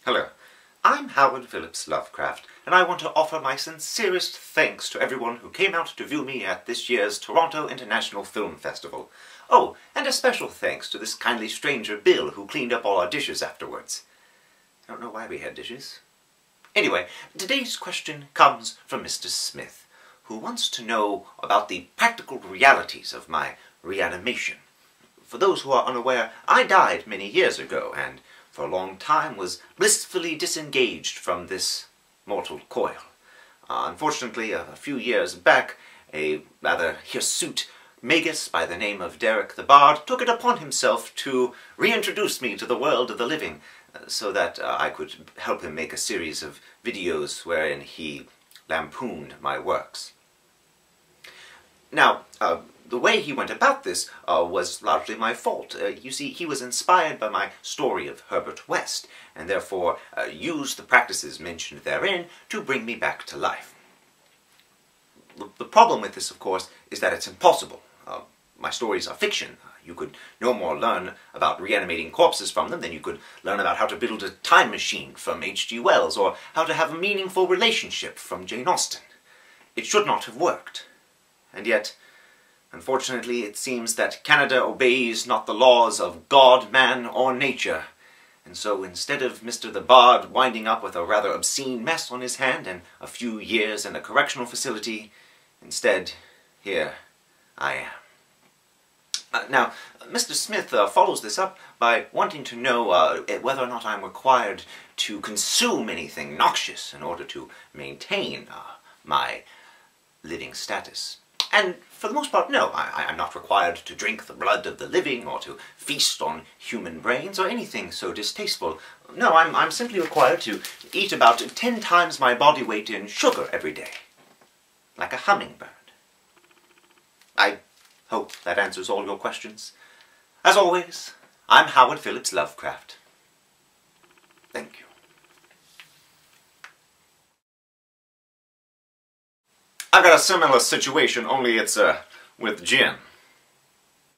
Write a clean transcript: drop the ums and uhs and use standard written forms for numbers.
Hello, I'm Howard Phillips Lovecraft, and I want to offer my sincerest thanks to everyone who came out to view me at this year's Toronto International Film Festival. Oh, and a special thanks to this kindly stranger Bill who cleaned up all our dishes afterwards. I don't know why we had dishes. Anyway, today's question comes from Mr. Smith, who wants to know about the practical realities of my reanimation. For those who are unaware, I died many years ago, and for a long time was blissfully disengaged from this mortal coil. Unfortunately, a few years back, a rather hirsute magus by the name of Derek the Bard took it upon himself to reintroduce me to the world of the living, so that I could help him make a series of videos wherein he lampooned my works. Now, the way he went about this was largely my fault. You see, he was inspired by my story of Herbert West, and therefore used the practices mentioned therein to bring me back to life. The problem with this, of course, is that it's impossible. My stories are fiction. You could no more learn about reanimating corpses from them than you could learn about how to build a time machine from H.G. Wells, or how to have a meaningful relationship from Jane Austen. It should not have worked. And yet, unfortunately, it seems that Canada obeys not the laws of God, man, or nature. And so instead of Mr. the Bard winding up with a rather obscene mess on his hand and a few years in a correctional facility, instead, here I am. Now, Mr. Smith follows this up by wanting to know whether or not I'm required to consume anything noxious in order to maintain my living status. And for the most part, no, I'm not required to drink the blood of the living or to feast on human brains or anything so distasteful. No, I'm simply required to eat about 10 times my body weight in sugar every day, like a hummingbird. I hope that answers all your questions. As always, I'm Howard Phillips Lovecraft. Thank you. I've got a similar situation, only it's with gin.